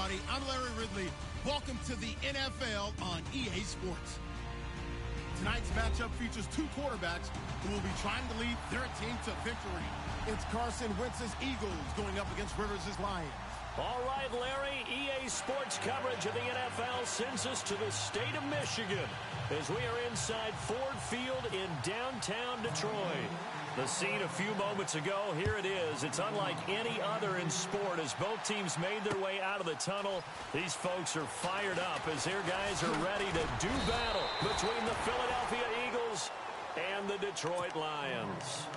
everybody. I'm Larry Ridley. Welcome to the NFL on EA Sports. Tonight's matchup features two quarterbacks who will be trying to lead their team to victory. It's Carson Wentz's Eagles going up against Rivers' Lions. All right, Larry, EA Sports coverage of the NFL sends us to the state of Michigan as we are inside Ford Field in downtown Detroit. The scene a few moments ago, here it is. It's unlike any other in sport as both teams made their way out of the tunnel. These folks are fired up as their guys are ready to do battle between the Philadelphia Eagles and the Detroit Lions.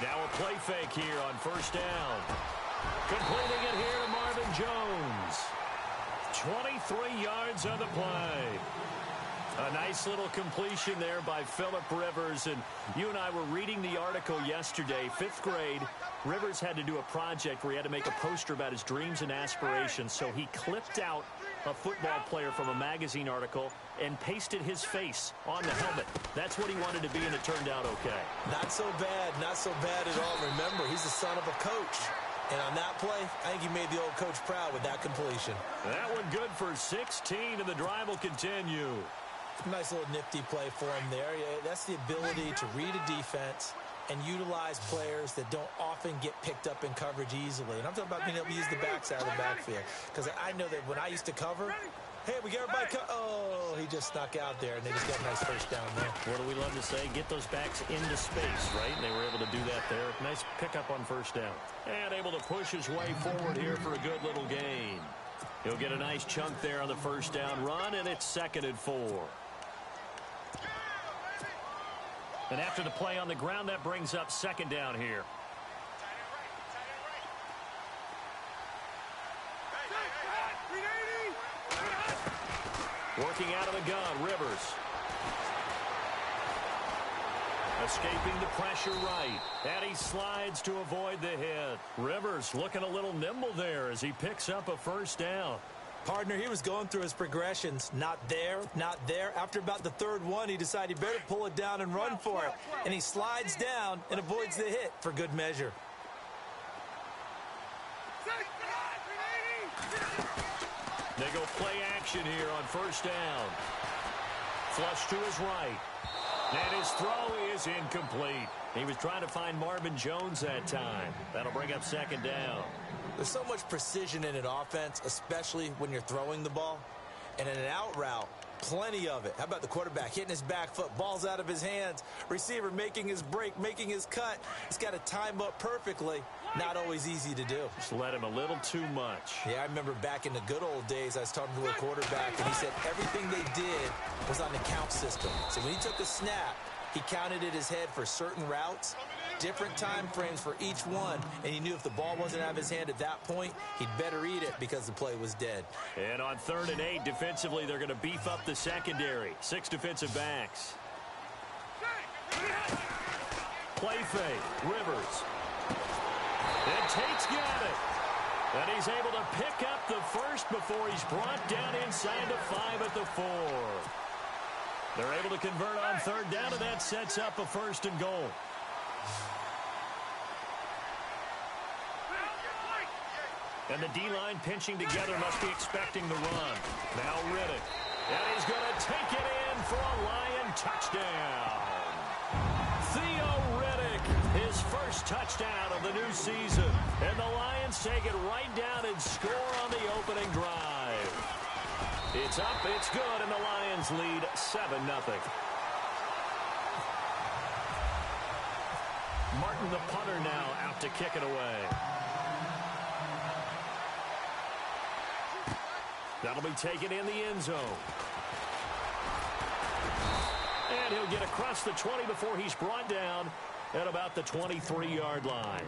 Now a play fake here on first down. Completing it here to Marvin Jones. 23 yards on the play. A nice little completion there by Phillip Rivers. And you and I were reading the article yesterday, 5th grade. Rivers had to do a project where he had to make a poster about his dreams and aspirations. So he clipped out a football player from a magazine article and pasted his face on the helmet. That's what he wanted to be, and it turned out okay. Not so bad at all. Remember, he's the son of a coach. And on that play, I think he made the old coach proud with that completion. That one good for 16, and the drive will continue. Nice little nifty play for him there. Yeah, that's the ability to read a defense and utilize players that don't often get picked up in coverage easily. And I'm talking about being able to use the backs out of the backfield. Because I know that when I used to cover, hey, we got everybody oh, he just snuck out there, and they just got a nice first down there. What do we love to say? Get those backs into space, right? And they were able to do that there. Nice pickup on first down. And able to push his way forward here for a good little gain. He'll get a nice chunk there on the first down run, and it's 2nd and 4. And after the play on the ground, that brings up 2nd down here. Working out of the gun, Rivers. Escaping the pressure right. And he slides to avoid the hit. Rivers looking a little nimble there as he picks up a first down. Partner, he was going through his progressions. Not there, not there. After about the 3rd one, he decided he better pull it down and run for it. And he slides down and avoids the hit for good measure. They go play action here on first down. Flush to his right. And his throw is incomplete. He was trying to find Marvin Jones that time. That'll bring up 2nd down. There's so much precision in an offense, especially when you're throwing the ball. And in an out route, plenty of it. How about the quarterback hitting his back foot, ball's out of his hands, receiver making his break, making his cut. He's got to time up perfectly. Not always easy to do. Just let him a little too much. Yeah, I remember back in the good old days, I was talking to a quarterback, and he said everything they did was on the count system. So when he took a snap, he counted in his head for certain routes, different time frames for each one, and he knew if the ball wasn't out of his hand at that point, he'd better eat it because the play was dead. And on 3rd and 8, defensively, they're going to beef up the secondary. 6 defensive backs. Play fake. Rivers. And Tate's got it. And he's able to pick up the first before he's brought down inside the 5 at the 4. They're able to convert on 3rd down, and that sets up a 1st and goal. And the D-line pinching together must be expecting the run. Now Riddick. And he's going to take it in for a Lion touchdown. Theo Riddick, his first touchdown of the new season. And the Lions take it right down and score on the opening drive. It's up, it's good, and the Lions lead 7-0. Martin, the punter, now out to kick it away. That'll be taken in the end zone. And he'll get across the 20 before he's brought down at about the 23-yard line.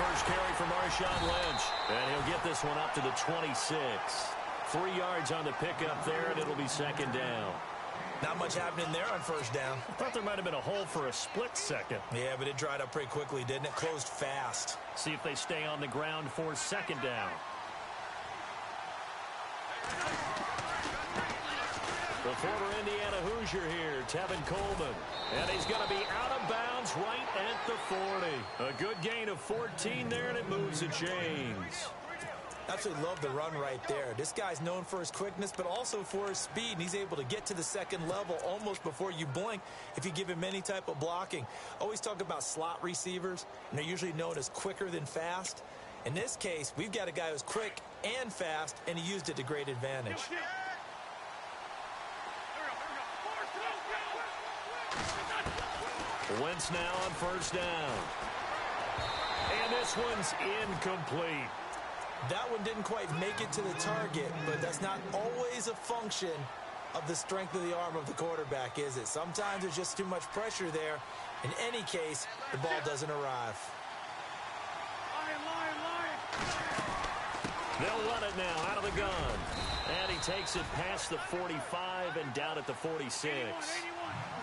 first carry for Marshawn Lynch. And he'll get this one up to the 26. 3 yards on the pickup there, and it'll be second down. Not much happening there on first down. I thought there might have been a hole for a split second. Yeah, but it dried up pretty quickly, didn't it? Closed fast. See if they stay on the ground for second down. The former Indiana Hoosier here, Tevin Coleman. And he's going to be out of bounds right at the 40. A good gain of 14 there, and it moves the chains. Absolutely love the run right there. This guy's known for his quickness, but also for his speed, and he's able to get to the second level almost before you blink if you give him any type of blocking. Always talk about slot receivers, and they're usually known as quicker than fast. In this case, we've got a guy who's quick and fast, and he used it to great advantage. Wentz now on first down. And this one's incomplete. That one didn't quite make it to the target, but that's not always a function of the strength of the arm of the quarterback, is it? Sometimes there's just too much pressure there. In any case, the ball doesn't arrive. They'll run it now out of the gun. And he takes it past the 45 and down at the 46.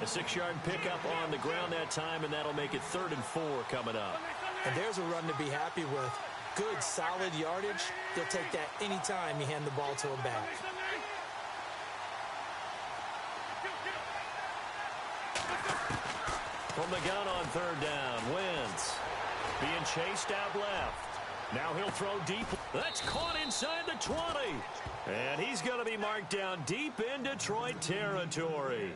A 6-yard pickup on the ground that time, and that'll make it 3rd and 4 coming up. And there's a run to be happy with. Good, solid yardage. They'll take that anytime you hand the ball to a back. From the gun on 3rd down, Wentz being chased out left. Now he'll throw deep. That's caught inside the 20. And he's going to be marked down deep in Detroit territory.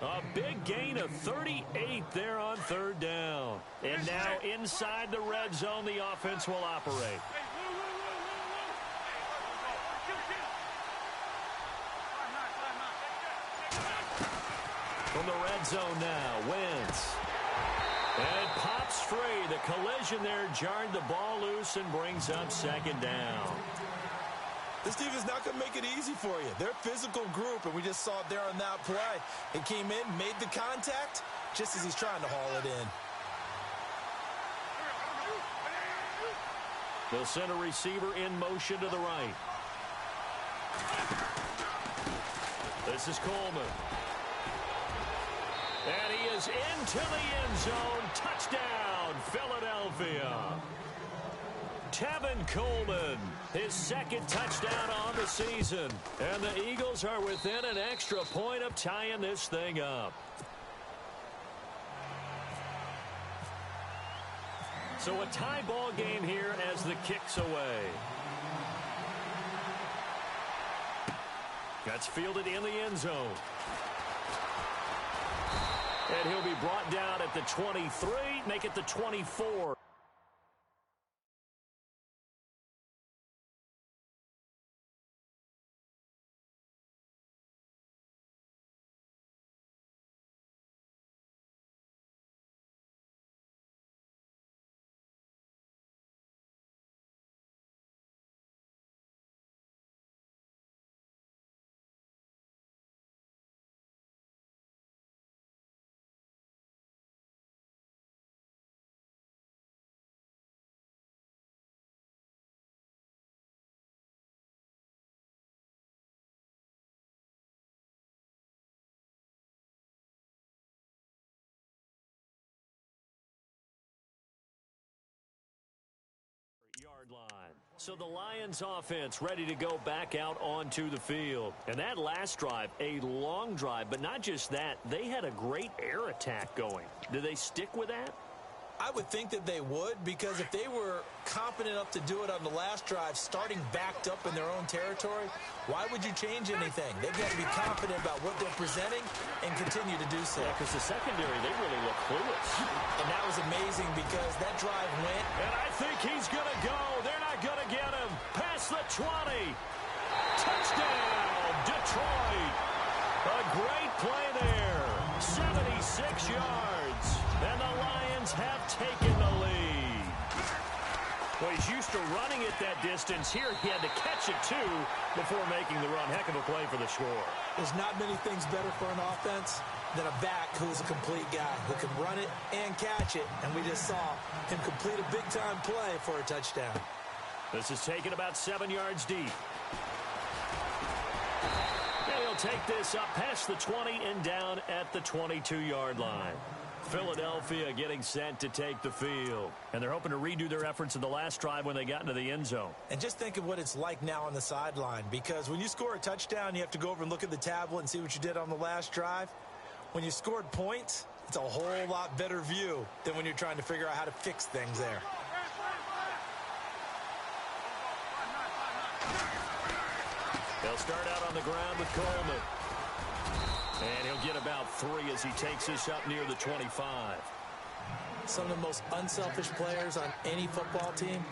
A big gain of 38 there on 3rd down. And now inside the red zone, the offense will operate. From the red zone now, Wentz. And it pops free. The collision there jarred the ball loose and brings up 2nd down. This team is not going to make it easy for you. They're a physical group, and we just saw it there on that play. It came in, made the contact, just as he's trying to haul it in. They'll send a receiver in motion to the right. This is Coleman. And he is into the end zone. Touchdown, Philadelphia. Tevin Coleman, his 2nd touchdown on the season. And the Eagles are within an extra point of tying this thing up. So a tie ball game here as the kick's away. That's fielded in the end zone. And he'll be brought down at the 23, make it the 24. Yard line. So the Lions offense ready to go back out onto the field. And that last drive, a long drive, but not just that, they had a great air attack going. Do they stick with that? I would think that they would, because if they were confident enough to do it on the last drive, starting backed up in their own territory, why would you change anything? They've got to be confident about what they're presenting and continue to do so. Yeah, because the secondary, they really look clueless. And that was amazing because that drive went. And I think he's going to go. They're not going to get him. Past the 20. Touchdown, Detroit. A great play there. 76 yards. And the Lions have taken the lead. Well, he's used to running it that distance. Here he had to catch it, too, before making the run. Heck of a play for the score. There's not many things better for an offense than a back who's a complete guy who can run it and catch it. And we just saw him complete a big-time play for a touchdown. This is taken about 7 yards deep. And he'll take this up past the 20 and down at the 22-yard line. Philadelphia getting set to take the field. And they're hoping to redo their efforts in the last drive when they got into the end zone. And just think of what it's like now on the sideline, because when you score a touchdown, you have to go over and look at the tablet and see what you did on the last drive. When you scored points, it's a whole lot better view than when you're trying to figure out how to fix things there. They'll start out on the ground with Coleman. And he'll get about 3 as he takes this up near the 25. Some of the most unselfish players on any football team,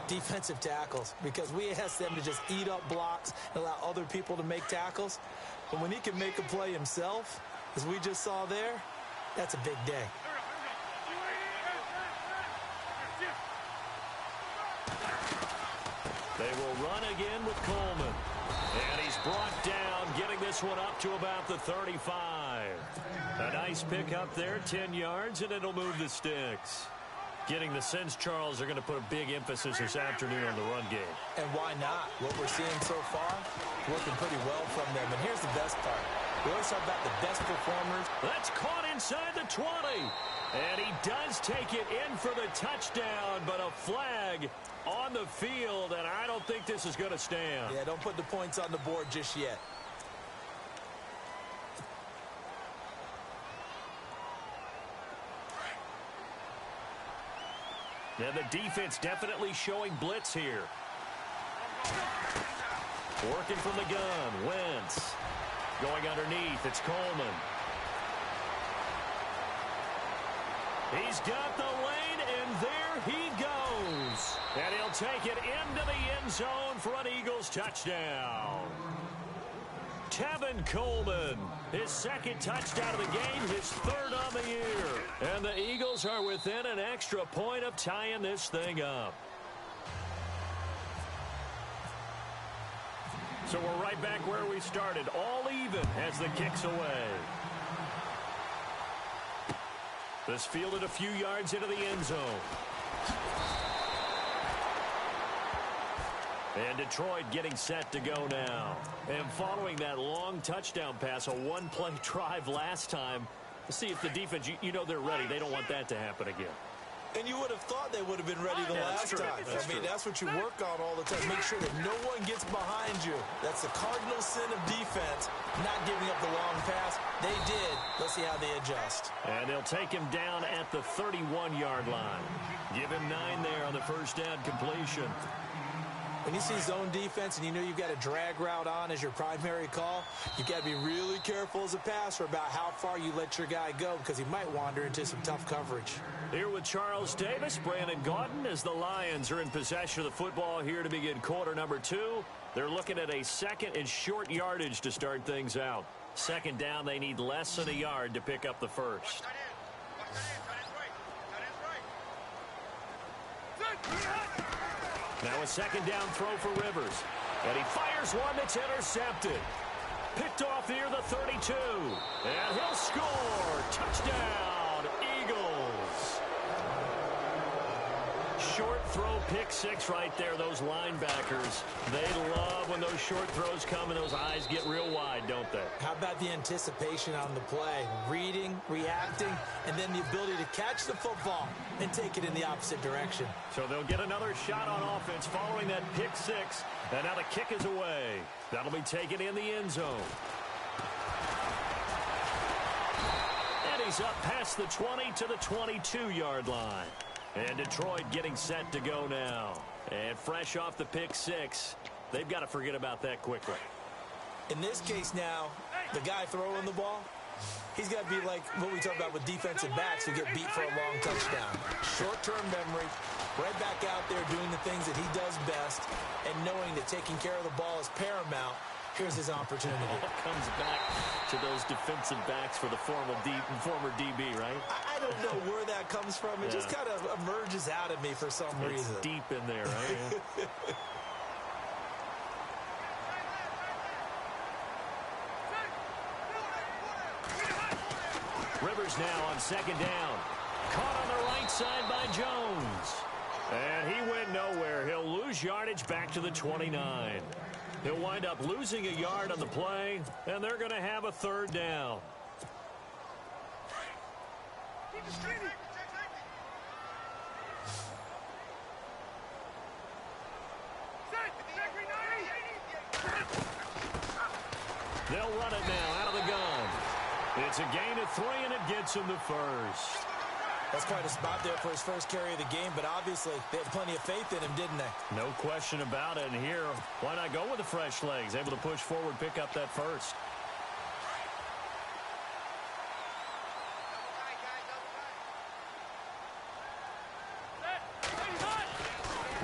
defensive tackles, because we ask them to just eat up blocks and allow other people to make tackles. But when he can make a play himself, as we just saw there, that's a big day. They will run again with Coleman. And he's brought down, getting this one up to about the 35. A nice pickup there, 10 yards, and it'll move the sticks. Getting the sense, Charles, they're going to put a big emphasis this afternoon on the run game. And why not? What we're seeing so far, working pretty well from them. And here's the best part. We always talk about the best performers. That's caught inside the 20. And he does take it in for the touchdown, but a flag on the field, and I don't think this is going to stand. Yeah, don't put the points on the board just yet. Now the defense definitely showing blitz here. Working from the gun, Wentz. Going underneath, it's Coleman. He's got the lane, and there he goes. And he'll take it into the end zone for an Eagles touchdown. Tevin Coleman, his second touchdown of the game, his third on the year. And the Eagles are within an extra point of tying this thing up. So we're right back where we started, all even as the kick's away. This fielded a few yards into the end zone. And Detroit getting set to go now. And following that long touchdown pass, a one-play drive last time, to see if the defense, you know they're ready. They don't want that to happen again. And you would have thought they would have been ready the last time. I mean, that's what you work on all the time. Make sure that no one gets behind you. That's the cardinal sin of defense, not giving up the long pass. They did. Let's see how they adjust. And they'll take him down at the 31-yard line. Give him 9 there on the first down completion. When you see zone defense and you know you've got a drag route on as your primary call, you've got to be really careful as a passer about how far you let your guy go, because he might wander into some tough coverage. Here with Charles Davis, Brandon Gaudin, as the Lions are in possession of the football here to begin quarter number 2. They're looking at a second and short yardage to start things out. Second down, they need less than a yard to pick up the first. Now a second down throw for Rivers. And he fires one that's intercepted. Picked off near the 32. And he'll score. Touchdown, Eagles. Short throw, pick 6 right there. Those linebackers, they love when those short throws come and those eyes get real wide, don't they? How about the anticipation on the play? Reading, reacting, and then the ability to catch the football and take it in the opposite direction. So they'll get another shot on offense following that pick 6. And now the kick is away. That'll be taken in the end zone. And he's up past the 20 to the 22-yard line. And Detroit getting set to go now. And fresh off the pick 6, they've got to forget about that quickly. In this case now, the guy throwing the ball, he's got to be like what we talk about with defensive backs who get beat for a long touchdown. Short-term memory, right back out there doing the things that he does best, and knowing that taking care of the ball is paramount Here's his opportunity. Comes back to those defensive backs for the former DB, right? I don't know where that comes from. It just kind of emerges out of me for some reason. It's deep in there, right? Rivers now on second down. Caught on the right side by Jones. And he went nowhere. He'll lose yardage back to the 29. He'll wind up losing a yard on the play, and they're going to have a third down. They'll run it now out of the gun. It's a gain of 3, and it gets him the first. That's quite a spot there for his first carry of the game, but obviously they had plenty of faith in him, didn't they? No question about it. And here, why not go with the fresh legs? Able to push forward, pick up that first.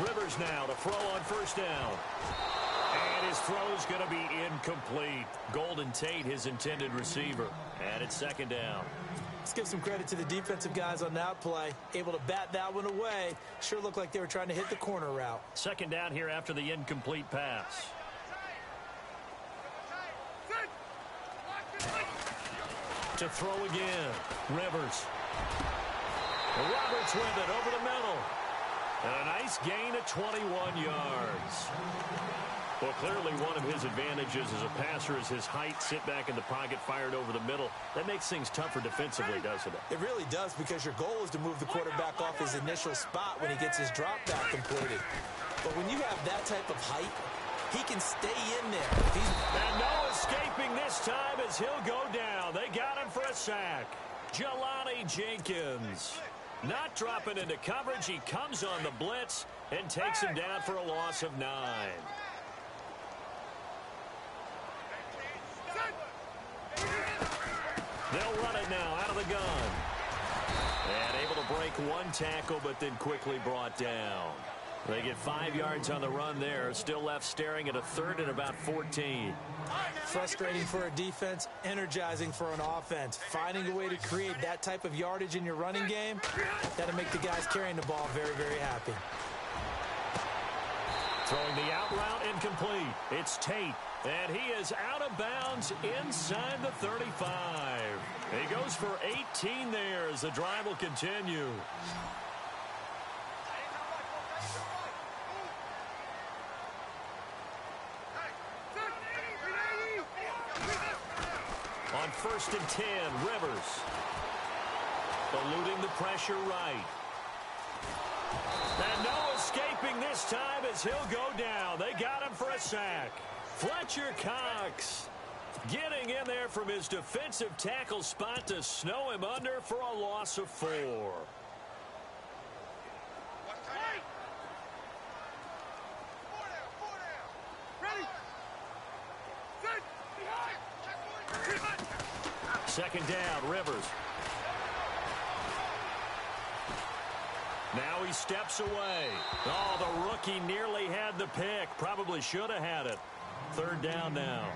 Rivers now to throw on first down. And his throw's going to be incomplete. Golden Tate, his intended receiver. And it's second down. Let's give some credit to the defensive guys on that play. Able to bat that one away. Sure looked like they were trying to hit the corner route. Second down here after the incomplete pass. To throw again. Rivers. Roberts with it over the middle. And a nice gain of 21 yards. Well, clearly one of his advantages as a passer is his height. Sit back in the pocket, fired over the middle. That makes things tougher defensively, doesn't it? It really does, because your goal is to move the quarterback off his initial spot when he gets his drop back completed. But when you have that type of height, he can stay in there. And no escaping this time as he'll go down. They got him for a sack. Jelani Jenkins. Not dropping into coverage. He comes on the blitz and takes him down for a loss of 9. They'll run it now out of the gun. And able to break one tackle, but then quickly brought down. They get 5 yards on the run there. Still left staring at a third and about 14. Frustrating for a defense, energizing for an offense. Finding a way to create that type of yardage in your running game, that'll make the guys carrying the ball very, very happy. Throwing the out route incomplete. It's Tate. And he is out of bounds inside the 35. He goes for 18 there as the drive will continue. On 1st and 10, Rivers. Eluding the pressure right. And no escaping this time as he'll go down. They got him for a sack. Fletcher Cox getting in there from his defensive tackle spot to snow him under for a loss of 4. Second down, Rivers. Now he steps away. Oh, the rookie nearly had the pick. Probably should have had it. Third down now.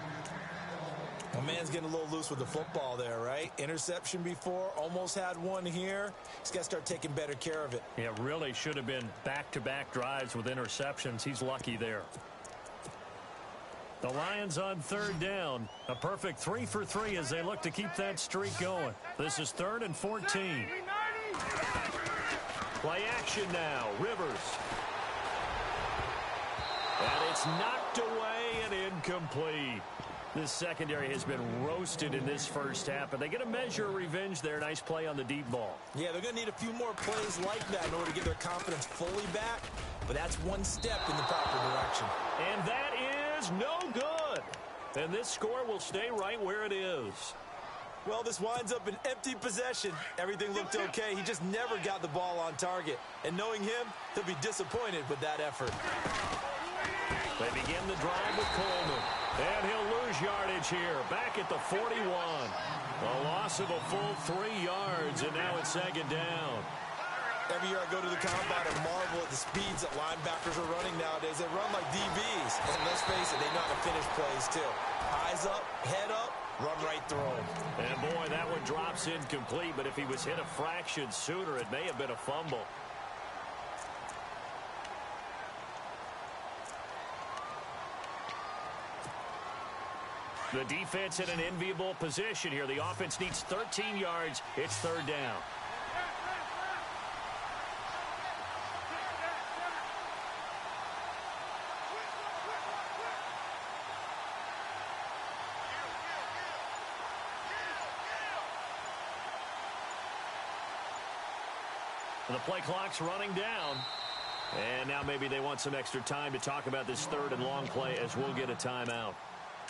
Well, man's getting a little loose with the football there, right? Interception before, almost had one here. He's got to start taking better care of it. Yeah, really should have been back-to-back drives with interceptions. He's lucky there. The Lions on third down. A perfect 3 for 3 as they look to keep that streak going. This is 3rd and 14. Play action now. Rivers. And it's knocked away and incomplete. This secondary has been roasted in this first half, but they get a measure of revenge there. Nice play on the deep ball. Yeah, they're going to need a few more plays like that in order to get their confidence fully back, but that's one step in the proper direction. And that is no good. And this score will stay right where it is. Well, this winds up an empty possession. Everything looked okay. He just never got the ball on target. And knowing him, he'll be disappointed with that effort. They begin the drive with Coleman. And he'll lose yardage here. Back at the 41. A loss of a full 3 yards, and now it's second down. Every year I go to the combine and marvel at the speeds that linebackers are running nowadays. They run like DBs. And let's face it, they know how to finish plays too. Eyes up, head up, run right through them. And boy, that one drops incomplete, but if he was hit a fraction sooner, it may have been a fumble. The defense in an enviable position here. The offense needs 13 yards. It's third down. The play clock's running down. And now maybe they want some extra time to talk about this third and long play as we'll get a timeout.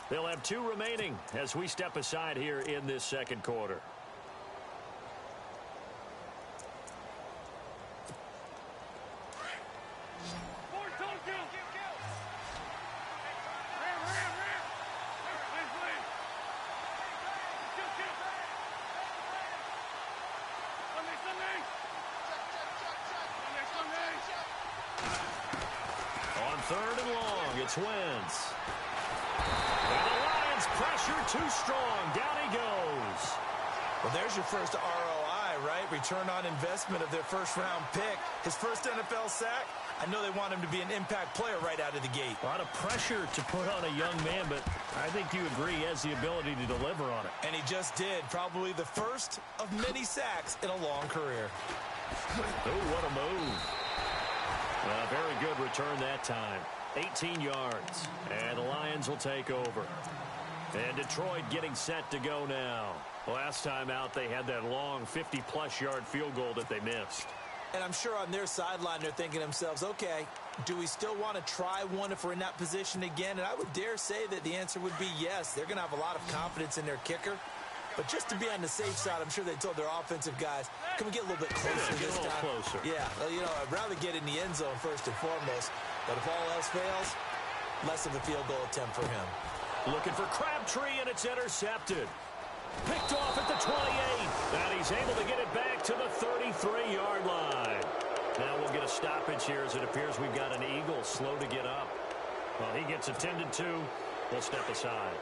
They'll have 2 remaining as we step aside here in this second quarter. On third and long, it's Wentz. And the Lions pressure too strong. Down he goes. Well, there's your first ROI, right? Return on investment of their first-round pick. His first NFL sack. I know they want him to be an impact player right out of the gate. A lot of pressure to put on a young man, but I think you agree he has the ability to deliver on it. And he just did. Probably the first of many sacks in a long career. Oh, what a move. Very good return that time. 18 yards. And the Lions will take over. And Detroit getting set to go now. Last time out, they had that long 50-plus yard field goal that they missed. And I'm sure on their sideline, they're thinking to themselves, okay, do we still want to try one if we're in that position again? And I would dare say that the answer would be yes. They're going to have a lot of confidence in their kicker. But just to be on the safe side, I'm sure they told their offensive guys, can we get a little bit closer this time? Closer. Yeah, you know, I'd rather get in the end zone first and foremost. But if all else fails, less of a field goal attempt for him. Looking for Crabtree, and it's intercepted. Picked off at the 28. And he's able to get it back to the 33-yard line. Now we'll get a stoppage here as it appears we've got an Eagle slow to get up. Well, he gets attended to. We'll step aside.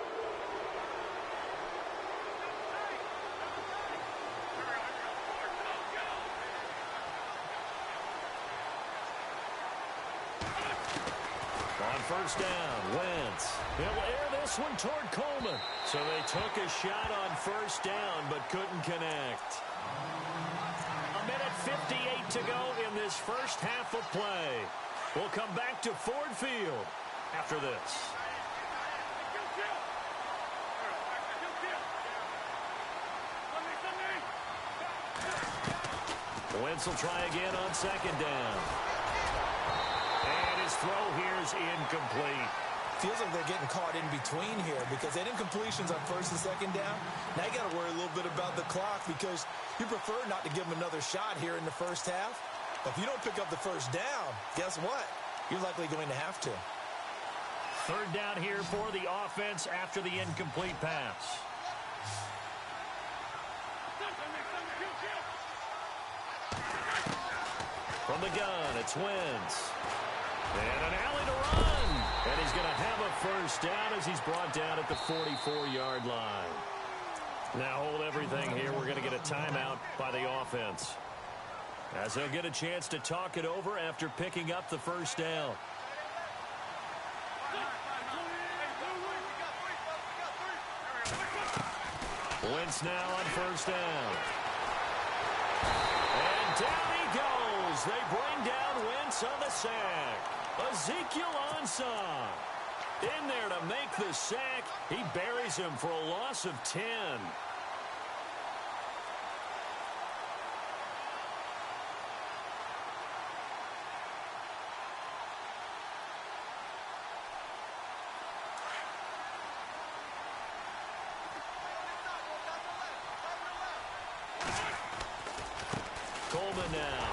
First down, Wentz. He'll air this one toward Coleman. So they took a shot on first down, but couldn't connect. A minute 58 to go in this first half of play. We'll come back to Ford Field after this. Wentz will try again on second down. His throw here is incomplete. Feels like they're getting caught in between here because they had incompletions on first and second down. Now you got to worry a little bit about the clock because you prefer not to give them another shot here in the first half. But if you don't pick up the first down, guess what? You're likely going to have to. Third down here for the offense after the incomplete pass. From the gun, it's Wentz. And an alley to run. And he's going to have a first down as he's brought down at the 44-yard line. Now hold everything here. We're going to get a timeout by the offense, as they'll get a chance to talk it over after picking up the first down. Wentz now on first down. And down he goes. They bring down Wentz on the sack. Ezekiel Ansah in there to make the sack. He buries him for a loss of 10. Coleman now.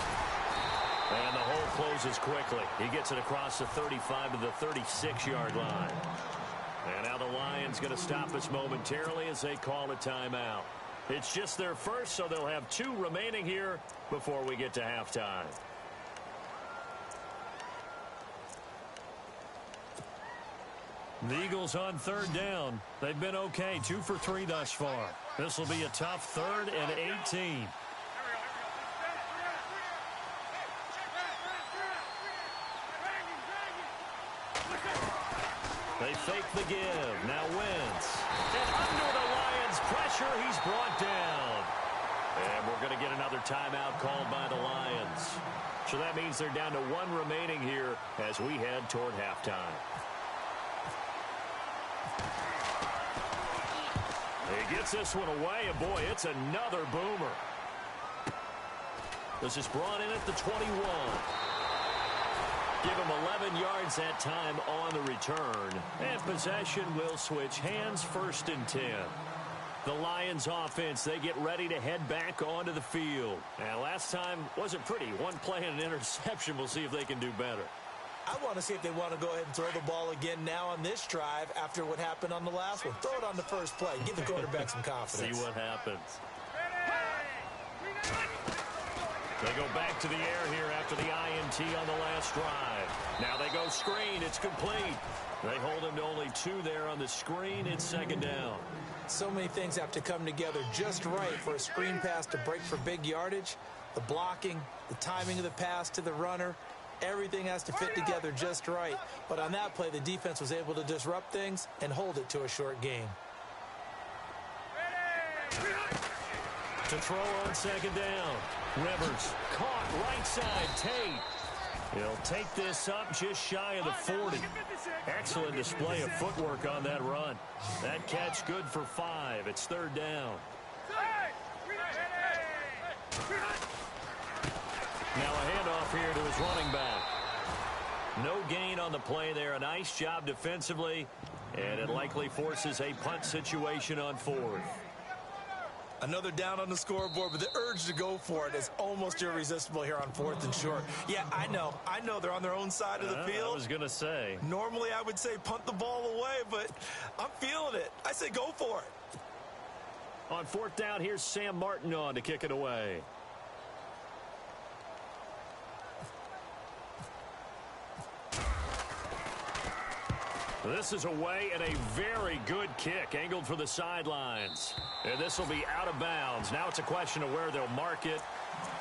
And the hole closes quickly. He gets it across the 35 to the 36-yard line. And now the Lions going to stop us momentarily as they call a timeout. It's just their first, so they'll have 2 remaining here before we get to halftime. The Eagles on 3rd down. They've been okay, 2 for 3 thus far. This will be a tough 3rd and 18. They fake the give. Now Wentz. And under the Lions' pressure, he's brought down. And we're going to get another timeout called by the Lions. So that means they're down to 1 remaining here as we head toward halftime. He gets this one away, and boy, it's another boomer. This is brought in at the 21. Give him 11 yards that time on the return. And possession will switch hands, 1st and 10. The Lions offense, they get ready to head back onto the field. And last time wasn't pretty. 1 play and an interception. We'll see if they can do better. I want to see if they want to go ahead and throw the ball again now on this drive after what happened on the last one. Throw it on the first play. Give the quarterback some confidence. See what happens. They go back to the air here after the INT on the last drive. Now they go screen. It's complete. They hold him to only 2 there on the screen. It's 2nd down. So many things have to come together just right for a screen pass to break for big yardage. The blocking, the timing of the pass to the runner, everything has to fit together just right. But on that play, the defense was able to disrupt things and hold it to a short game. To throw on 2nd down. Rivers caught right side. Tate. He'll take this up just shy of the 40. Excellent display of footwork on that run. That catch good for 5. It's 3rd down. Now a handoff here to his running back. No gain on the play there. A nice job defensively. And it likely forces a punt situation on 4th. Another down on the scoreboard, but the urge to go for it is almost irresistible here on 4th and short. Yeah, I know they're on their own side of the field. I was going to say. Normally I would say punt the ball away, but I'm feeling it. I say go for it. On 4th down, here's Sam Martin on to kick it away. This is away and a very good kick angled for the sidelines. And this will be out of bounds. Now it's a question of where they'll mark it.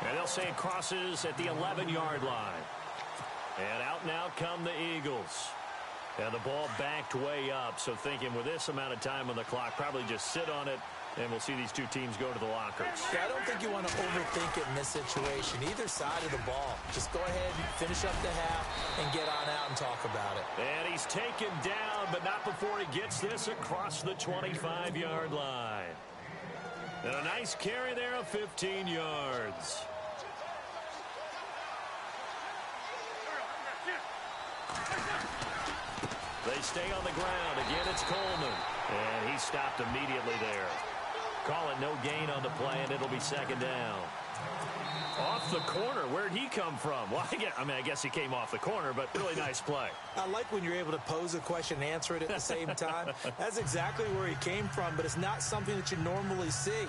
And they'll say it crosses at the 11-yard line. And out now come the Eagles. And the ball backed way up. So thinking with this amount of time on the clock, probably just sit on it. And we'll see these 2 teams go to the lockers. Yeah, I don't think you want to overthink it in this situation. Either side of the ball. Just go ahead and finish up the half and get on out and talk about it. And he's taken down, but not before he gets this across the 25-yard line. And a nice carry there of 15 yards. They stay on the ground. Again, it's Coleman. And he stopped immediately there. Call it no gain on the play, and it'll be 2nd down. Off the corner. Where'd he come from? Well, I guess he came off the corner, but really nice play. I like when you're able to pose a question and answer it at the same time. That's exactly where he came from, but it's not something that you normally see.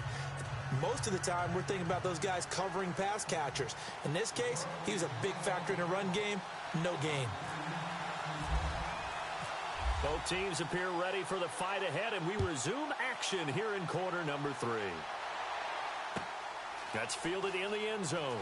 Most of the time, we're thinking about those guys covering pass catchers. In this case, he was a big factor in the run game. No gain. Both teams appear ready for the fight ahead, and we resume action here in quarter number 3. That's fielded in the end zone.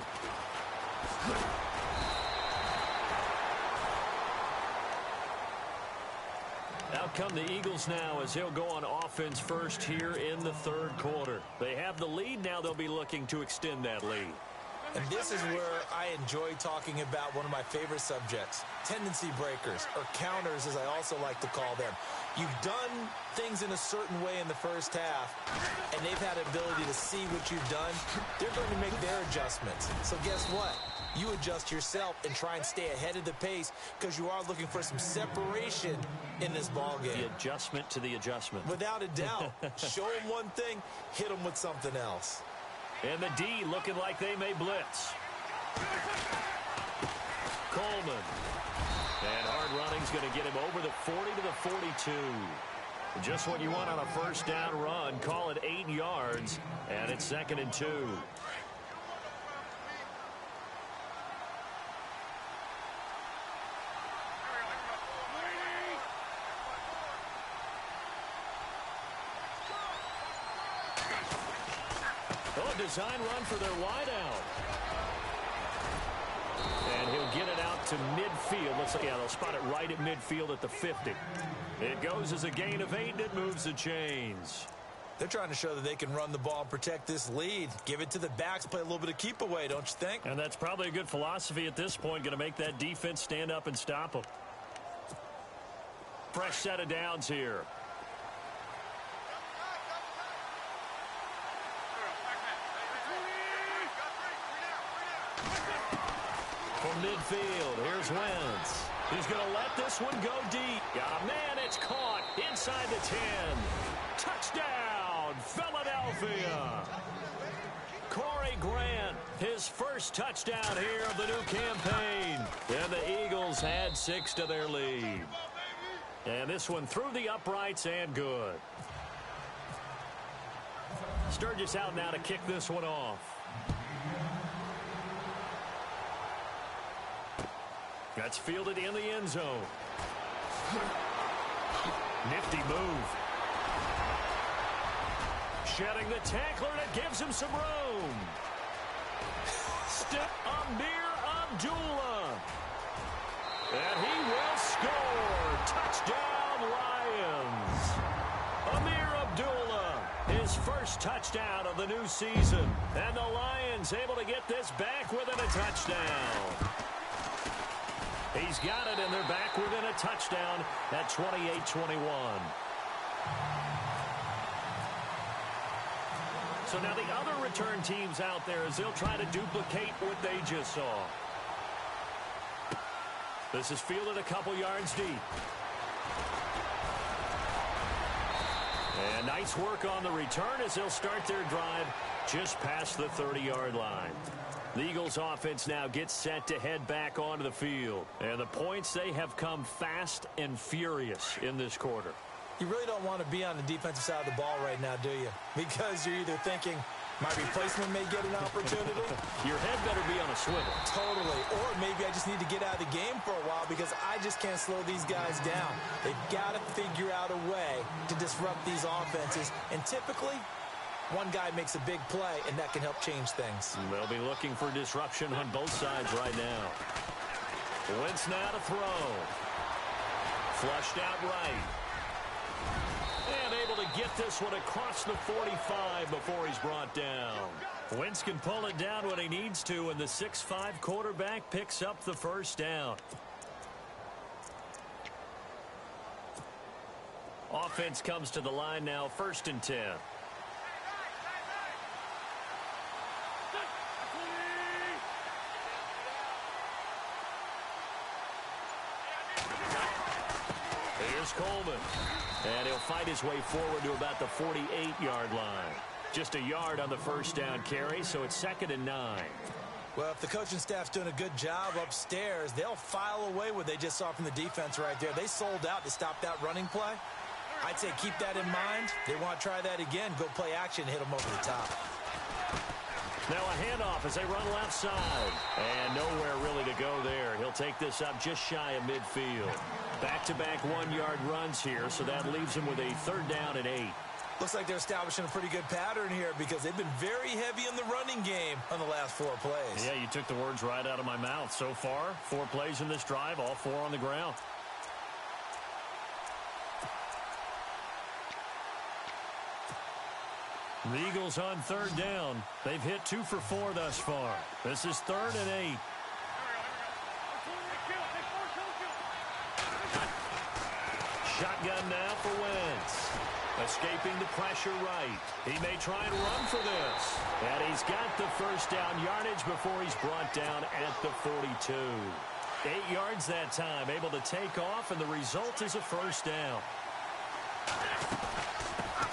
Out come the Eagles now as they'll go on offense first here in the 3rd quarter. They have the lead. Now they'll be looking to extend that lead. And this is where I enjoy talking about one of my favorite subjects, tendency breakers, or counters as I also like to call them. You've done things in a certain way in the first half, and they've had the ability to see what you've done. They're going to make their adjustments. So guess what? You adjust yourself and try and stay ahead of the pace because you are looking for some separation in this ballgame. The adjustment to the adjustment. Without a doubt. Show them one thing, hit them with something else. And the D looking like they may blitz. Coleman. And hard running's going to get him over the 40 to the 42. Just what you want on a first down run. Call it 8 yards, and it's 2nd and 2. Oh, a design run for their wideout. And he'll get it out to midfield. Looks like, yeah, they'll spot it right at midfield at the 50. It goes as a gain of 8, and it moves the chains. They're trying to show that they can run the ball and protect this lead. Give it to the backs, play a little bit of keep away, don't you think? And that's probably a good philosophy at this point, going to make that defense stand up and stop them. Fresh set of downs here. From midfield, here's Wentz. He's going to let this one go deep. Yeah, man, it's caught inside the 10. Touchdown, Philadelphia. Corey Grant, his first touchdown here of the new campaign. And the Eagles add 6 to their lead. And this one through the uprights and good. Sturgis out now to kick this one off. That's fielded in the end zone. Nifty move. Shedding the tackler, and it gives him some room. Step Amir Abdullah. And he will score. Touchdown, Lions. Amir Abdullah, his first touchdown of the new season. And the Lions able to get this back within a touchdown. He's got it, and they're back within a touchdown at 28-21. So now the other return teams out there as they'll try to duplicate what they just saw. This is fielded a couple yards deep. And nice work on the return as they'll start their drive just past the 30-yard line. The Eagles offense now gets set to head back onto the field. And the points, they have come fast and furious in this quarter. You really don't want to be on the defensive side of the ball right now, do you? Because you're either thinking, my replacement may get an opportunity. Your head better be on a swivel. Totally. Or maybe I just need to get out of the game for a while because I just can't slow these guys down. They've got to figure out a way to disrupt these offenses. And typically, one guy makes a big play, and that can help change things. They'll be looking for disruption on both sides right now. Wentz now to throw. Flushed out right. And able to get this one across the 45 before he's brought down. Wentz can pull it down when he needs to, and the 6'5" quarterback picks up the first down. Offense comes to the line now, 1st and 10. Here's Coleman. And he'll fight his way forward to about the 48-yard line. Just a yard on the first down carry, so it's 2nd and 9. Well, if the coaching staff's doing a good job upstairs, they'll file away what they just saw from the defense right there. They sold out to stop that running play. I'd say keep that in mind. They want to try that again, go play action, hit them over the top. Now a handoff as they run left side. And nowhere really to go there. He'll take this up just shy of midfield. Back-to-back 1-yard runs here, so that leaves him with a 3rd down and 8. Looks like they're establishing a pretty good pattern here because they've been very heavy in the running game on the last 4 plays. Yeah, you took the words right out of my mouth. So far, 4 plays in this drive, all 4 on the ground. The Eagles on 3rd down. They've hit 2 for 4 thus far. This is 3rd and 8. Shotgun now for Wentz. Escaping the pressure right. He may try and run for this. And he's got the first down yardage before he's brought down at the 42. 8 yards that time, able to take off, and the result is a first down.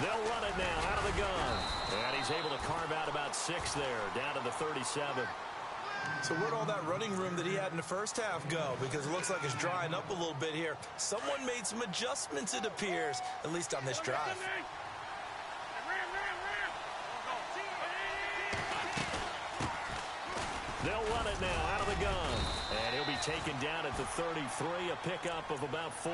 They'll run it now out of the gun. And he's able to carve out about 6 there, down to the 37. So where'd all that running room that he had in the first half go? Because it looks like it's drying up a little bit here. Someone made some adjustments, it appears, at least on this drive. They'll run it now out of the gun. And he'll be taken down at the 33, a pickup of about 4.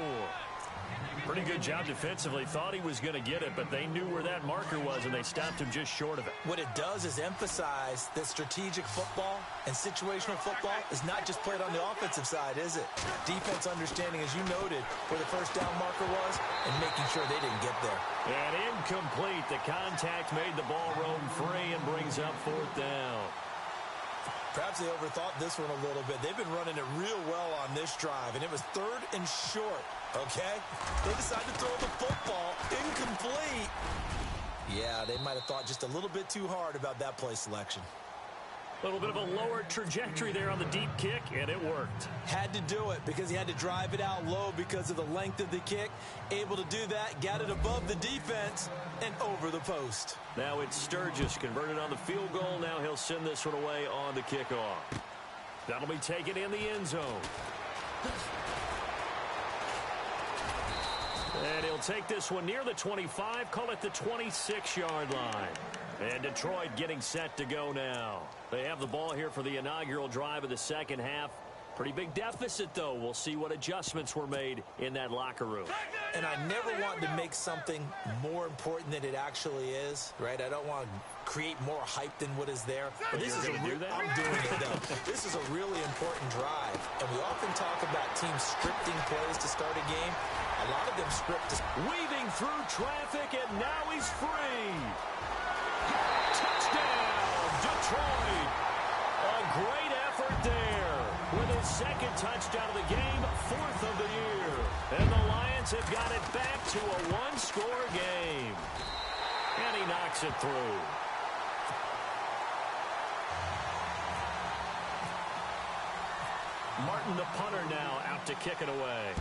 Pretty good job defensively. Thought he was going to get it, but they knew where that marker was, and they stopped him just short of it. What it does is emphasize that strategic football and situational football is not just played on the offensive side, is it? Defense understanding, as you noted, where the first down marker was and making sure they didn't get there. And incomplete. The contact made the ball roam free and brings up 4th down. Perhaps they overthought this one a little bit. They've been running it real well on this drive, and it was 3rd and short, okay? They decided to throw the football incomplete. Yeah, they might have thought just a little bit too hard about that play selection. A little bit of a lower trajectory there on the deep kick, and it worked. Had to do it because he had to drive it out low because of the length of the kick. Able to do that, got it above the defense and over the post. Now it's Sturgis converted on the field goal. Now he'll send this one away on the kickoff. That'll be taken in the end zone. And he'll take this one near the 25, call it the 26-yard line. And Detroit getting set to go now. They have the ball here for the inaugural drive of the second half. Pretty big deficit, though. We'll see what adjustments were made in that locker room. And I never want to make something more important than it actually is, right? I don't want to create more hype than what is there. But this is do that? I'm doing it, though. This is a really important drive. And we often talk about teams scripting plays to start a game. A lot of them script. Weaving through traffic, and now he's free. Touchdown, Detroit. A great effort there with his second touchdown of the game, 4th of the year. And the Lions have got it back to a one-score game. And he knocks it through. Martin, the punter, now out to kick it away.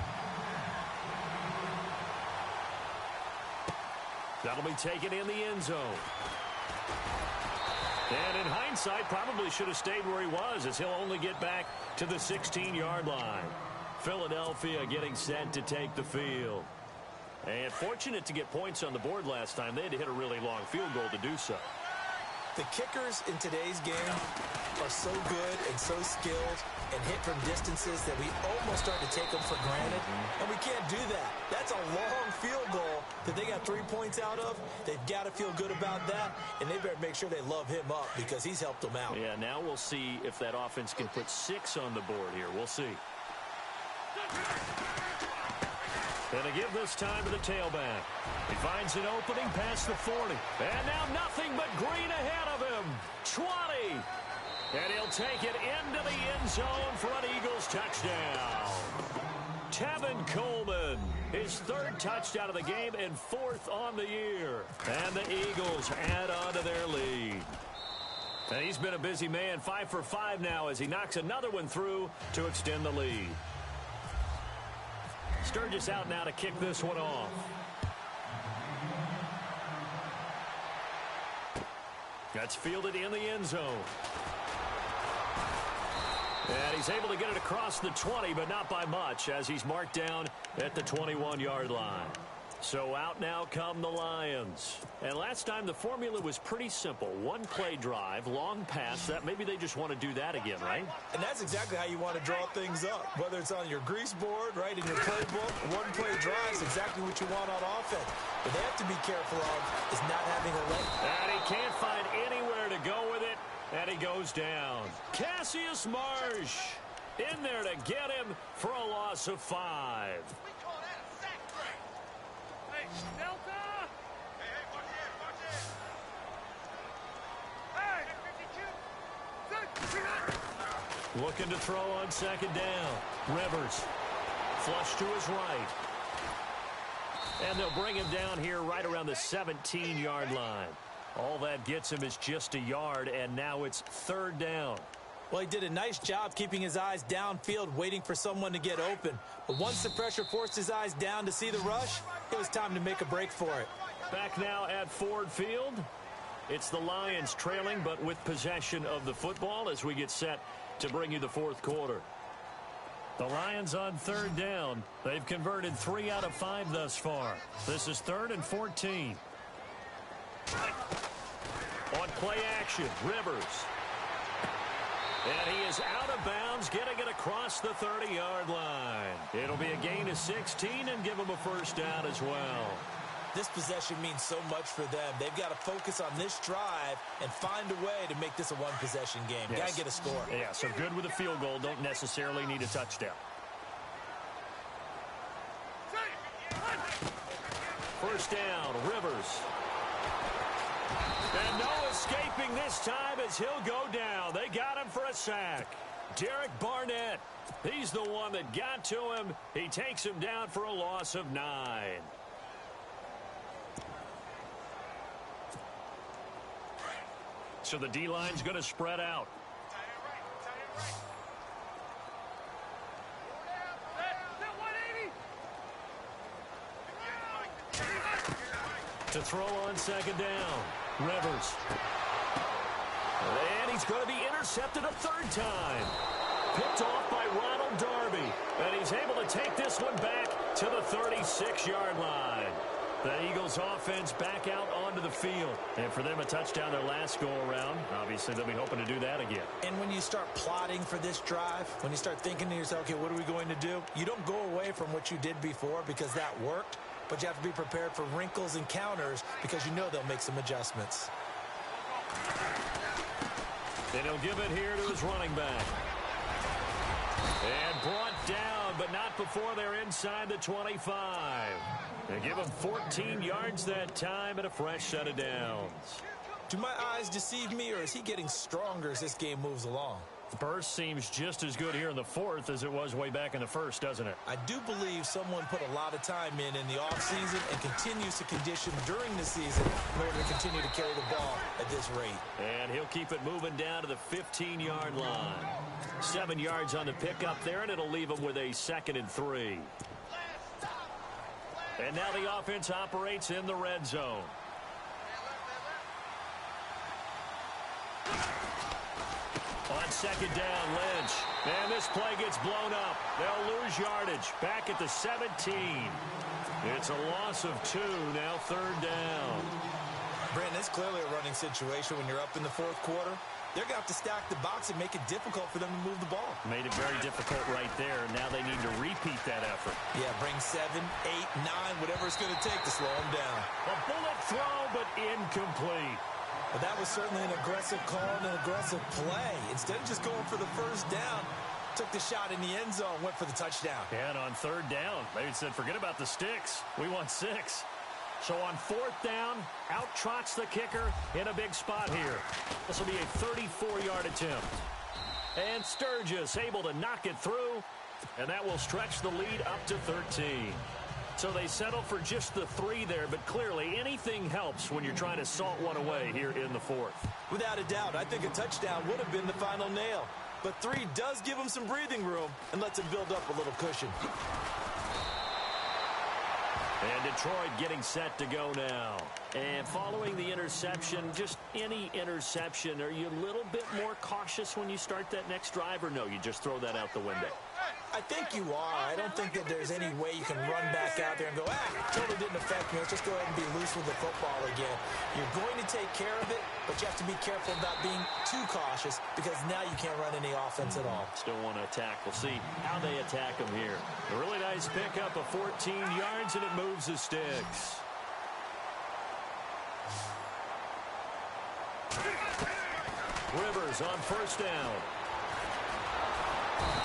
That'll be taken in the end zone. And in hindsight, probably should have stayed where he was, as he'll only get back to the 16-yard line. Philadelphia getting set to take the field. And fortunate to get points on the board last time. They had to hit a really long field goal to do so. The kickers in today's game are so good and so skilled and hit from distances that we almost start to take them for granted. And we can't do that. That's a long field goal that they got 3 points out of. They've got to feel good about that, and they better make sure they love him up because he's helped them out. Yeah, now we'll see if that offense can put 6 on the board here. We'll see. And to give this time to the tailback. He finds an opening past the 40. And now nothing but green ahead of him. 20. And he'll take it into the end zone for an Eagles touchdown. Tevin Coleman, his 3rd touchdown of the game and 4th on the year. And the Eagles add on to their lead. And he's been a busy man, 5 for 5 now as he knocks another one through to extend the lead. Sturgis out now to kick this one off. That's fielded in the end zone. And he's able to get it across the 20, but not by much, as he's marked down at the 21-yard line. So out now come the Lions. And last time the formula was pretty simple. One play drive, long pass. That maybe they just want to do that again, right? And that's exactly how you want to draw things up. Whether it's on your grease board, right, in your playbook, one play drive is exactly what you want on offense. But they have to be careful of is not having a leg. And he can't find anywhere to go with it. And he goes down. Cassius Marsh in there to get him for a loss of 5. Delta! Hey, watch it! Looking to throw on second down. Rivers. Flush to his right. And they'll bring him down here right around the 17-yard line. All that gets him is just a yard, and now it's 3rd down. Well, he did a nice job keeping his eyes downfield, waiting for someone to get open. But once the pressure forced his eyes down to see the rush, it was time to make a break for it. Back now at Ford Field. It's the Lions trailing, but with possession of the football as we get set to bring you the fourth quarter. The Lions on third down. They've converted 3 out of 5 thus far. This is 3rd and 14. On play action, Rivers. And he is out of bounds, getting it across the 30-yard line. It'll be a gain of 16 and give him a first down as well. This possession means so much for them. They've got to focus on this drive and find a way to make this a one-possession game. Yes. Got to get a score. Yeah, so good with a field goal. Don't necessarily need a touchdown. First down, Rivers. And no escaping this time as he'll go down. They got him for a sack. Derek Barnett, he's the one that got to him. He takes him down for a loss of 9. So the D-line's going to spread out. To throw on second down, Rivers. And he's going to be intercepted a third time. Picked off by Ronald Darby. And he's able to take this one back to the 36-yard line. The Eagles offense back out onto the field. And for them, a touchdown their last go-around. Obviously, they'll be hoping to do that again. And when you start plotting for this drive, when you start thinking to yourself, okay, what are we going to do? You don't go away from what you did before because that worked. But you have to be prepared for wrinkles and counters because you know they'll make some adjustments. And he'll give it here to his running back. And brought down, but not before they're inside the 25. They give him 14 yards that time and a fresh set of downs. Do my eyes deceive me, or is he getting stronger as this game moves along? The burst seems just as good here in the fourth as it was way back in the first, doesn't it? I do believe someone put a lot of time in the offseason and continues to condition during the season in order to continue to carry the ball at this rate. And he'll keep it moving down to the 15-yard line. 7 yards on the pickup there, and it'll leave him with a 2nd and 3. And now the offense operates in the red zone. On second down, Lynch. And this play gets blown up. They'll lose yardage. Back at the 17. It's a loss of 2. Now 3rd down. Brandon, it's clearly a running situation when you're up in the fourth quarter. They're going to have to stack the box and make it difficult for them to move the ball. Made it very difficult right there. Now they need to repeat that effort. Yeah, bring 7, 8, 9, whatever it's going to take to slow them down. A bullet throw, but incomplete. But that was certainly an aggressive call and an aggressive play. Instead of just going for the first down, took the shot in the end zone, went for the touchdown. And on 3rd down, they said, forget about the sticks. We want 6. So on 4th down, out trots the kicker in a big spot here. This will be a 34-yard attempt. And Sturgis able to knock it through, and that will stretch the lead up to 13. So they settle for just the 3 there, but clearly anything helps when you're trying to salt one away here in the fourth. Without a doubt, I think a touchdown would have been the final nail. But 3 does give them some breathing room and lets them build up a little cushion. And Detroit getting set to go now. And following the interception, just any interception, are you a little bit more cautious when you start that next drive, or no, you just throw that out the window? I think you are. I don't think that there's any way you can run back out there and go, totally didn't affect me. Let's just go ahead and be loose with the football again. You're going to take care of it, but you have to be careful about being too cautious because now you can't run any offense at all. Still want to attack. We'll see how they attack them here. A really nice pickup of 14 yards, and it moves the sticks. Rivers on 1st down.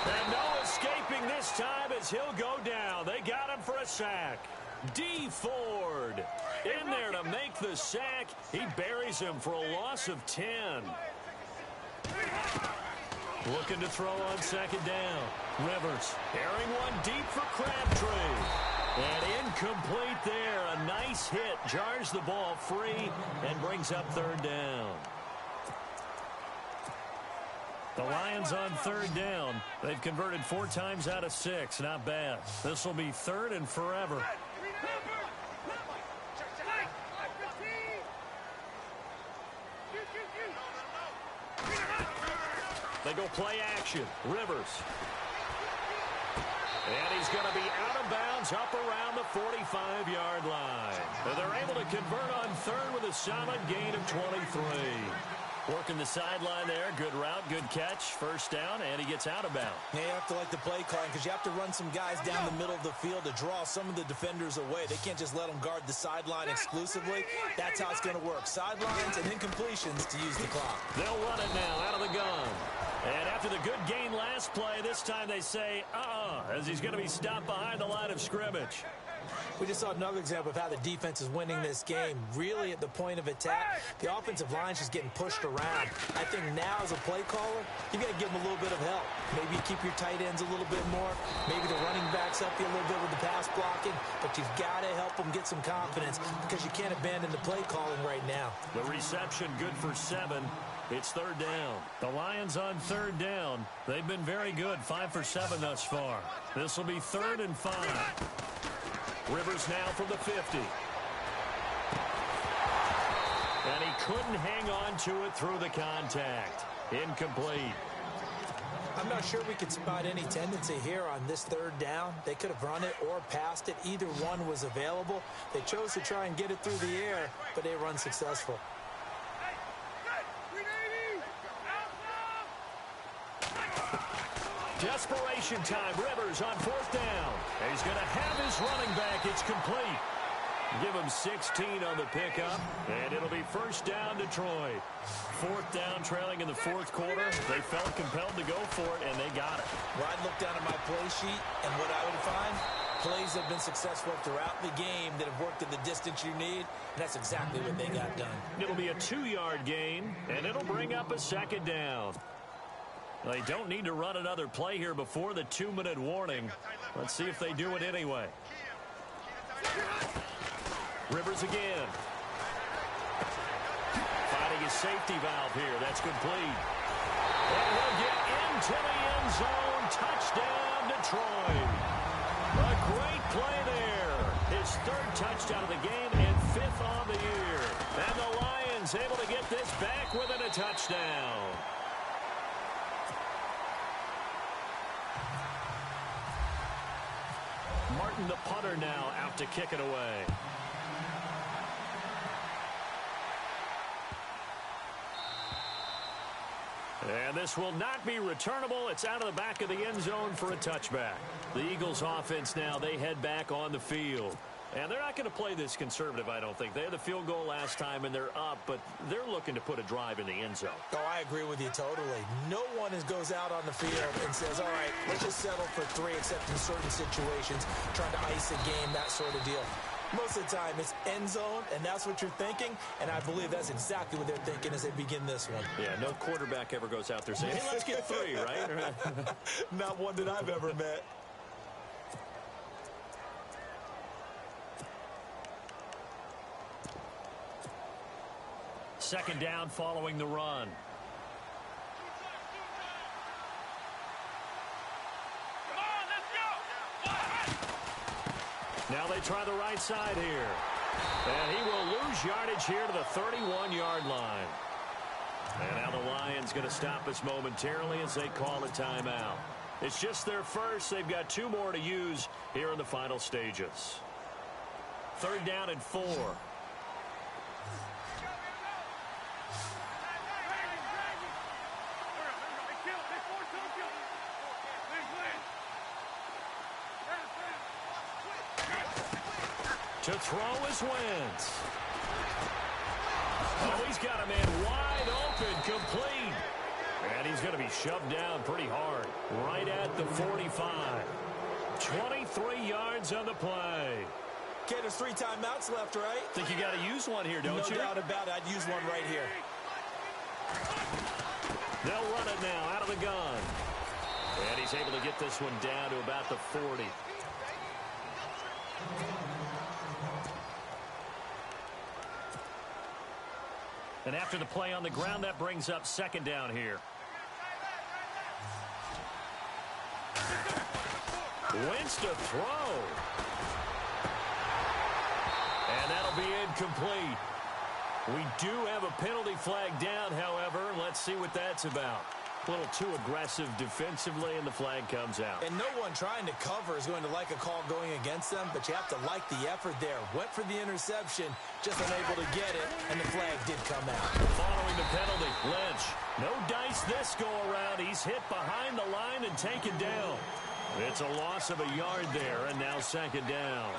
And no escaping this time as he'll go down. They got him for a sack. D. Ford in there to make the sack. He buries him for a loss of 10. Looking to throw on 2nd down. Rivers airing one deep for Crabtree. And incomplete there. A nice hit. Jars the ball free and brings up 3rd down. The Lions on 3rd down. They've converted 4 times out of 6. Not bad. This will be 3rd and forever. They go play action. Rivers. And he's going to be out of bounds up around the 45-yard line. They're able to convert on third with a solid gain of 23. Working the sideline there. Good route, good catch. First down, and he gets out of bounds. Yeah, you have to like the play calling because you have to run some guys down the middle of the field to draw some of the defenders away. They can't just let them guard the sideline exclusively. That's how it's going to work. Sidelines and incompletions to use the clock. They'll run it now out of the gun. And after the good gain last play, this time they say, as he's going to be stopped behind the line of scrimmage. We just saw another example of how the defense is winning this game. Really at the point of attack, the offensive line is just getting pushed around. I think now as a play caller, you've got to give them a little bit of help. Maybe you keep your tight ends a little bit more. Maybe the running backs help you a little bit with the pass blocking. But you've got to help them get some confidence because you can't abandon the play calling right now. The reception good for 7. It's third down. The Lions on third down. They've been very good, 5 for 7 thus far. This will be 3rd and 5. Rivers now from the 50. And he couldn't hang on to it through the contact. Incomplete. I'm not sure we could spot any tendency here on this third down. They could have run it or passed it. Either one was available. They chose to try and get it through the air, but they were unsuccessful. Desperation time. Rivers on 4th down. And he's going to have his running back. It's complete. Give him 16 on the pickup, and it'll be first down Detroit. 4th down, trailing in the 4th quarter. They felt compelled to go for it, and they got it. Well, I'd look down at my play sheet, and what I would find, plays have been successful throughout the game that have worked at the distance you need, and that's exactly what they got done. It'll be a 2-yard gain, and it'll bring up a second down. They don't need to run another play here before the 2-minute warning. Let's see if they do it anyway. Rivers again. Finding his safety valve here. That's complete. And he'll get into the end zone. Touchdown, Detroit. A great play there. His 3rd touchdown of the game and 5th on the year. And the Lions able to get this back within a touchdown. Martin, the punter, now out to kick it away. And this will not be returnable. It's out of the back of the end zone for a touchback. The Eagles offense now, they head back on the field. And they're not going to play this conservative, I don't think. They had the field goal last time, and they're up, but they're looking to put a drive in the end zone. Oh, I agree with you totally. No one goes out on the field and says, all right, let's just settle for 3, except in certain situations, trying to ice a game, that sort of deal. Most of the time, it's end zone, and that's what you're thinking, and I believe that's exactly what they're thinking as they begin this one. Yeah, no quarterback ever goes out there saying, hey, let's get 3, right? Not one that I've ever met. Second down following the run. Now they try the right side here. And he will lose yardage here to the 31-yard line. And now the Lions going to stop us momentarily as they call a timeout. It's just their first. They've got 2 more to use here in the final stages. 3rd down and 4. To throw is Wentz. Oh, he's got a man wide open, complete. And he's going to be shoved down pretty hard, right at the 45. 23 yards on the play. Okay, there's 3 timeouts left, right? Think you got to use one here, don't you? No doubt about it. I'd use one right here. They'll run it now out of the gun. And he's able to get this one down to about the 40. And after the play on the ground, that brings up second down here. Wentz to throw. And that'll be incomplete. We do have a penalty flag down, however. Let's see what that's about. A little too aggressive defensively, and the flag comes out. And no one trying to cover is going to like a call going against them, but you have to like the effort there. Went for the interception, just unable to get it, and the flag did come out. Following the penalty, Lynch. No dice this go-around. He's hit behind the line and taken down. It's a loss of a yard there, and now second down.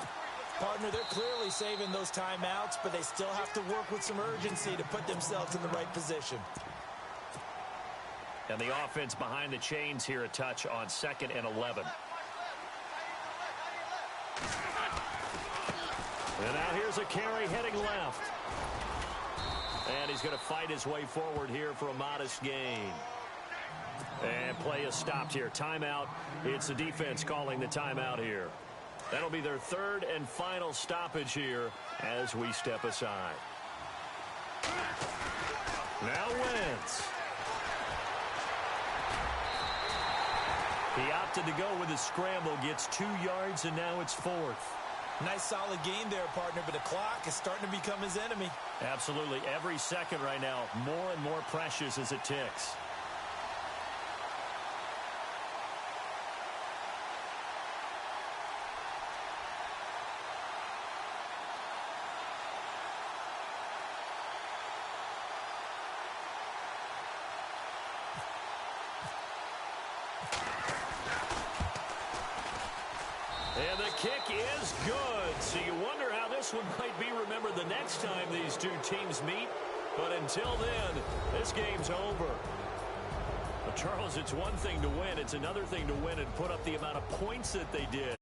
Partner, they're clearly saving those timeouts, but they still have to work with some urgency to put themselves in the right position. And the offense behind the chains here, a touch on 2nd and 11. And now here's a carry heading left. And he's going to fight his way forward here for a modest gain. And play is stopped here. Timeout. It's the defense calling the timeout here. That'll be their 3rd and final stoppage here as we step aside. Now Wentz. He opted to go with a scramble, gets 2 yards, and now it's 4th. Nice solid gain there, partner, but the clock is starting to become his enemy. Absolutely. Every second right now, more and more precious as it ticks. And the kick is good. So you wonder how this one might be remembered the next time these two teams meet. But until then, this game's over. But Charles, it's one thing to win. It's another thing to win and put up the amount of points that they did.